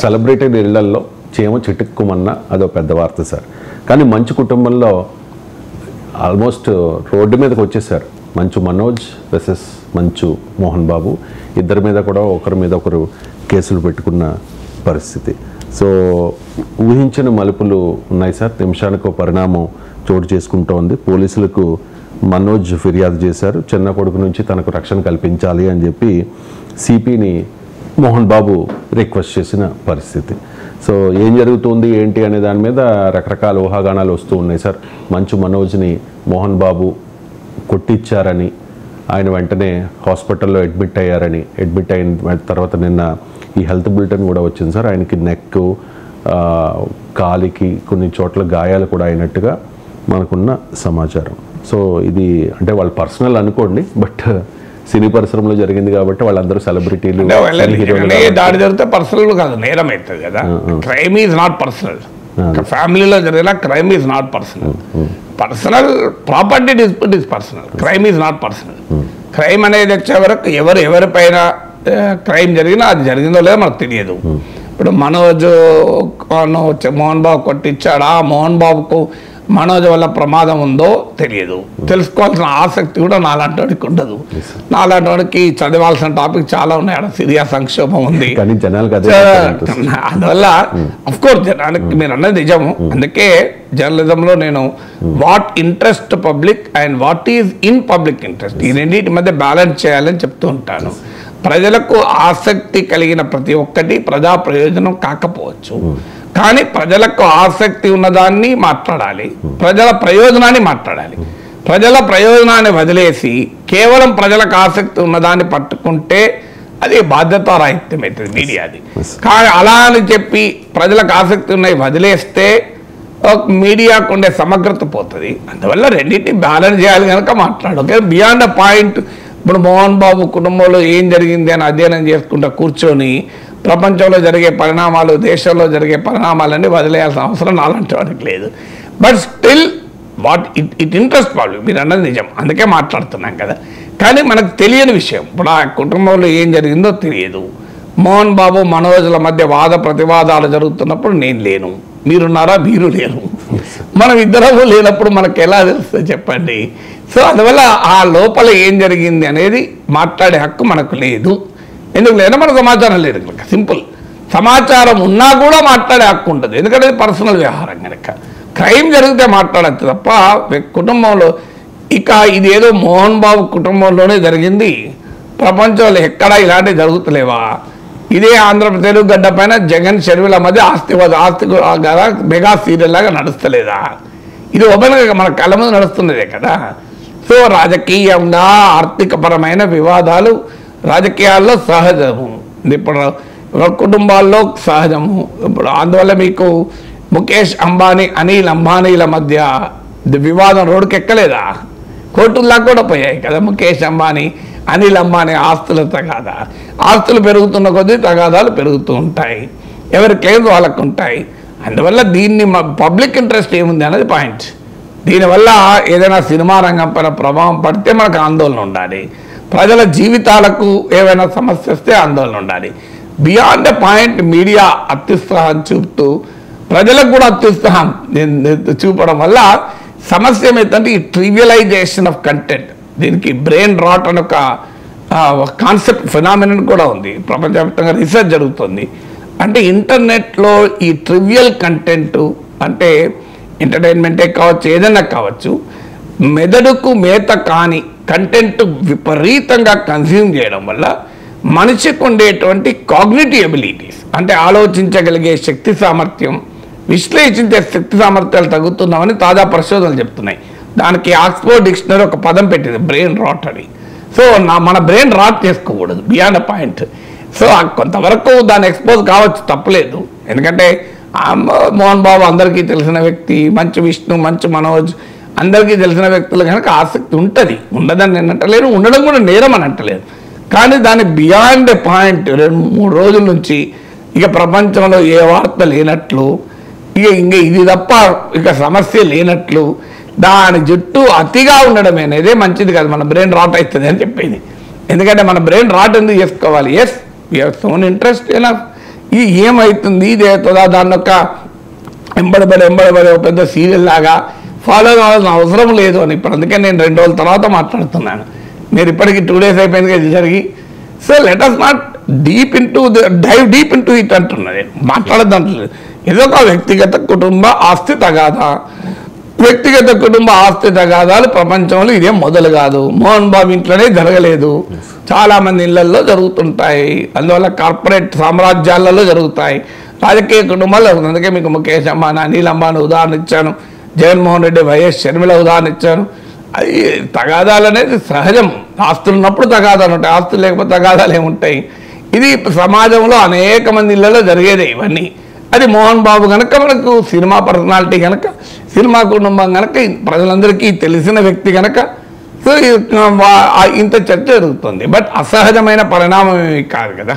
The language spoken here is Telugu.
సెలబ్రిటెడ్ ఇళ్లల్లో చీమ చిటుక్కుమన్న అదో పెద్ద వార్త సార్. కానీ మంచు కుటుంబంలో ఆల్మోస్ట్ రోడ్డు మీదకి వచ్చేసారు. మంచు మనోజ్ వెసెస్ మంచు మోహన్ బాబు ఇద్దరి మీద కూడా ఒకరి మీద ఒకరు కేసులు పెట్టుకున్న పరిస్థితి. సో ఊహించిన మలుపులు ఉన్నాయి సార్. నిమిషానికి పరిణామం చోటు చేసుకుంటోంది. పోలీసులకు మనోజ్ ఫిర్యాదు చేశారు. చిన్న కొడుకు నుంచి తనకు రక్షణ కల్పించాలి అని చెప్పి సిపిని మోహన్ బాబు రిక్వెస్ట్ చేసిన పరిస్థితి. సో ఏం జరుగుతుంది ఏంటి అనే దాని మీద రకరకాల ఊహాగానాలు వస్తూ ఉన్నాయి సార్. మంచు మనోజ్ని మోహన్ బాబు కొట్టించారని, ఆయన వెంటనే హాస్పిటల్లో అడ్మిట్ అయ్యారని, అడ్మిట్ అయిన తర్వాత నిన్న ఈ హెల్త్ బులెటిన్ కూడా వచ్చింది సార్. ఆయనకి నెక్, కాలికి కొన్ని చోట్ల గాయాలు కూడా అయినట్టుగా మనకున్న సమాచారం. సో ఇది అంటే వాళ్ళ పర్సనల్ అనుకోండి, బట్ సినీ పరిశ్రమలో జరిగింది కాబట్టి వాళ్ళందరూ సెలబ్రిటీలు. దాడి జరిగితే పర్సనల్ కాదు, నేరం అవుతుంది కదా. Crime is not personal. ఫ్యామిలీలో జరిగిన crime is not personal. Personal property dispute is personal. Crime is not personal. Crime అనేది వచ్చే వరకు ఎవరిపైన క్రైమ్ జరిగినా అది జరిగిందో లేదో మనకు తెలియదు. ఇప్పుడు మనోజ్ మోహన్ బాబు కొట్టించాడా, మోహన్ బాబుకు మనోజ్ వల్ల ప్రమాదం ఉందో తెలియదు. తెలుసుకోవాల్సిన ఆసక్తి కూడా నాలాంటి ఉండదు. నాలాంటి వాడికి చదవాల్సిన టాపిక్ చాలా ఉన్నాయి. అక్కడ సిరియా సంక్షోభం ఉంది. అందువల్ల అఫ్ కోర్స్ జనానికి మీరు అన్నది నిజము. అందుకే జర్నలిజంలో నేను what interest public and what is in public interest, ఈ రెండింటి మధ్య బ్యాలెన్స్ చేయాలని చెప్తూ ఉంటాను. ప్రజలకు ఆసక్తి కలిగిన ప్రతి ఒక్కటి ప్రజా ప్రయోజనం కాకపోవచ్చు, కానీ ప్రజలకు ఆసక్తి ఉన్నదాన్ని మాట్లాడాలి, ప్రజల ప్రయోజనాన్ని మాట్లాడాలి. ప్రజల ప్రయోజనాన్ని వదిలేసి కేవలం ప్రజలకు ఆసక్తి ఉన్నదాన్ని పట్టుకుంటే అది బాధ్యతారాహిత్యం అవుతుంది మీడియాది. కానీ అలా అని చెప్పి ప్రజలకు ఆసక్తి ఉన్నాయి వదిలేస్తే మీడియాకు ఉండే సమగ్రత పోతుంది. అందువల్ల రెండింటిని బ్యాలెన్స్ చేయాలి కనుక మాట్లాడు. Okay, beyond a point. ఇప్పుడు మోహన్ బాబు కుటుంబంలో ఏం జరిగింది అని అధ్యయనం చేసుకుంటూ కూర్చొని ప్రపంచంలో జరిగే పరిణామాలు, దేశంలో జరిగే పరిణామాలన్నీ వదిలేయాల్సిన అవసరం నాలాంటి వాడికి లేదు. But still what it interest public, మీరు అన్నది నిజం, అందుకే మాట్లాడుతున్నాం కదా. కానీ మనకు తెలియని విషయం, ఇప్పుడు ఆ కుటుంబంలో ఏం జరిగిందో తెలియదు. మోహన్ బాబు మనోజ్ల మధ్య వాద ప్రతివాదాలు జరుగుతున్నప్పుడు నేను లేను, మీరున్నారా, మీరు లేరు, మనం ఇద్దరము లేనప్పుడు మనకు ఎలా తెలుస్తుంది చెప్పండి. సో అందువల్ల ఆ లోపల ఏం జరిగింది అనేది మాట్లాడే హక్కు మనకు లేదు. ఎందుకు లేదా, మన సమాచారం లేదు కనుక. సింపుల్. సమాచారం ఉన్నా కూడా మాట్లాడే హక్కు ఉంటుంది, ఎందుకంటే అది పర్సనల్ వ్యవహారం కనుక. క్రైమ్ జరిగితే మాట్లాడచ్చు తప్ప కుటుంబంలో ఇక ఇది ఏదో మోహన్ బాబు కుటుంబంలోనే జరిగింది, ప్రపంచంలో ఎక్కడా ఇలాంటివి జరుగుతలేవా? ఇదే తెలుగు గడ్డ పైన జగన్ షర్మిల మధ్య ఆస్తి మెగా సీరియల్ లాగా నడుస్తలేదా? ఇది ఓపెన్గా మన కళ్ళ మీద నడుస్తున్నదే కదా. సో రాజకీయంగా ఆర్థికపరమైన వివాదాలు రాజకీయాల్లో సహజము, ఇప్పుడు కుటుంబాల్లో సహజము. ఇప్పుడు అందువల్ల మీకు ముఖేష్ అంబానీ, అనిల్ అంబానీల మధ్య వివాదం రోడ్డుకి ఎక్కలేదా? కోర్టుల్లా కూడా పోయాయి కదా. ముఖేష్ అంబానీ, అనిల్ అంబానీ ఆస్తుల తగాదా. ఆస్తులు పెరుగుతున్న కొద్దీ తగాదాలు పెరుగుతూ ఉంటాయి, ఎవరి క్లెయిమ్స్ వాళ్ళకు ఉంటాయి. అందువల్ల దీన్ని పబ్లిక్ ఇంట్రెస్ట్ ఏముంది అనేది పాయింట్. దీనివల్ల ఏదైనా సినిమా రంగం పైన ప్రభావం పడితే మనకు ఆందోళన ఉండాలి, ప్రజల జీవితాలకు ఏవైనా సమస్య వస్తే ఆందోళన ఉండాలి. బియాండ్ ద పాయింట్ మీడియా అత్యుత్సాహం చూపుతూ ప్రజలకు కూడా అత్యుత్సాహం చూపడం వల్ల సమస్య ఏమైందంటే ఈ ట్రివియలైజేషన్ ఆఫ్ కంటెంట్. దీనికి బ్రెయిన్ రాట్ అని ఒక కాన్సెప్ట్ ఫినామినన్ కూడా ఉంది, ప్రపంచవ్యాప్తంగా రీసెర్చ్ జరుగుతుంది. అంటే ఇంటర్నెట్లో ఈ ట్రివియల్ కంటెంట్ అంటే ఎంటర్టైన్మెంటే కావచ్చు, ఏదైనా కావచ్చు, మెదడుకు మేత కాని కంటెంట్ విపరీతంగా కన్జ్యూమ్ చేయడం వల్ల మనిషికి ఉండేటువంటి కాగ్నిటివ్ ఎబిలిటీస్, అంటే ఆలోచించగలిగే శక్తి సామర్థ్యం, విశ్లేషించే శక్తి సామర్థ్యాలు తగ్గుతున్నామని తాజా పరిశోధనలు చెప్తున్నాయి. దానికి ఆక్స్ఫోర్డ్ డిక్షనరీ ఒక పదం పెట్టింది, బ్రెయిన్ రాట్ అని. సో మన బ్రెయిన్ రాట్ చేసుకోకూడదు, బియాండ్ అ పాయింట్. సో కొంతవరకు దాన్ని ఎక్స్పోజ్ కావచ్చు, తప్పలేదు. ఎందుకంటే మోహన్ బాబు అందరికీ తెలిసిన వ్యక్తి, మంచు విష్ణు, మంచు మనోజ్ అందరికీ తెలిసిన వ్యక్తులు కనుక ఆసక్తి ఉంటుంది, ఉండదని నేను అంటలేను, ఉండడం కూడా నేరం అని అంటలేదు. కానీ దాని బియాండ్ ఎ పాయింట్ 2-3 రోజుల నుంచి ఇక ప్రపంచంలో ఏ వార్త లేనట్లు, ఇంకా ఇది తప్ప ఇక సమస్య లేనట్లు, దాని జుట్టు అతిగా ఉండడం అనేది మంచిది కాదు, మన బ్రెయిన్ రాట్ అవుతుంది అని చెప్పేది. ఎందుకంటే మన బ్రెయిన్ రాట్ ఎందుకు చేసుకోవాలి? Yes, we have shown interest enough ఇది ఏమవుతుంది, ఇది అవుతుందా, దాన్ని ఒక ఎంబడబడి ఒక పెద్ద సీరియల్ లాగా ఫాలో కావాల్సిన అవసరం లేదు అని ఇప్పుడు అందుకే నేను 2 రోజుల తర్వాత మాట్లాడుతున్నాను. మీరు ఇప్పటికి 2 days అయిపోయింది ఇది జరిగి. So let us not dive deep into it అంటున్నది, మాట్లాడద్దంటలేదు. ఏదో ఒక వ్యక్తిగత కుటుంబ ఆస్తి తగాదా, వ్యక్తిగత కుటుంబ ఆస్తి తగాదాలు ప్రపంచంలో ఇదేం మొదలు కాదు. మోహన్ బాబు ఇంట్లోనే జరగలేదు, చాలా మంది ఇళ్లలో జరుగుతుంటాయి. అందువల్ల కార్పొరేట్ సామ్రాజ్యాలలో జరుగుతాయి, రాజకీయ కుటుంబాల్లో జరుగుతుంది. అందుకే మీకు ముఖేష్ అంబానీ, అనిల్ అంబానీ ఉదాహరణ ఇచ్చాను, జగన్మోహన్ రెడ్డి, వైఎస్ షర్మిల ఉదాహరణ ఇచ్చాను. అది తగాదాలు అనేది సహజం. ఆస్తులు ఉన్నప్పుడు తగాదాలు ఉంటాయి, ఆస్తులు లేకపోతే తగాదాలు ఏముంటాయి. ఇది సమాజంలో అనేక మంది ఇళ్లలో జరిగేదే ఇవన్నీ. అది మోహన్ బాబు కనుక మనకు సినిమా పర్సనాలిటీ కనుక, సినిమా కుటుంబం కనుక, ప్రజలందరికీ తెలిసిన వ్యక్తి కనుక సో ఇంత చర్చ జరుగుతుంది. బట్ అసహజమైన పరిణామం ఏమి కాదు కదా.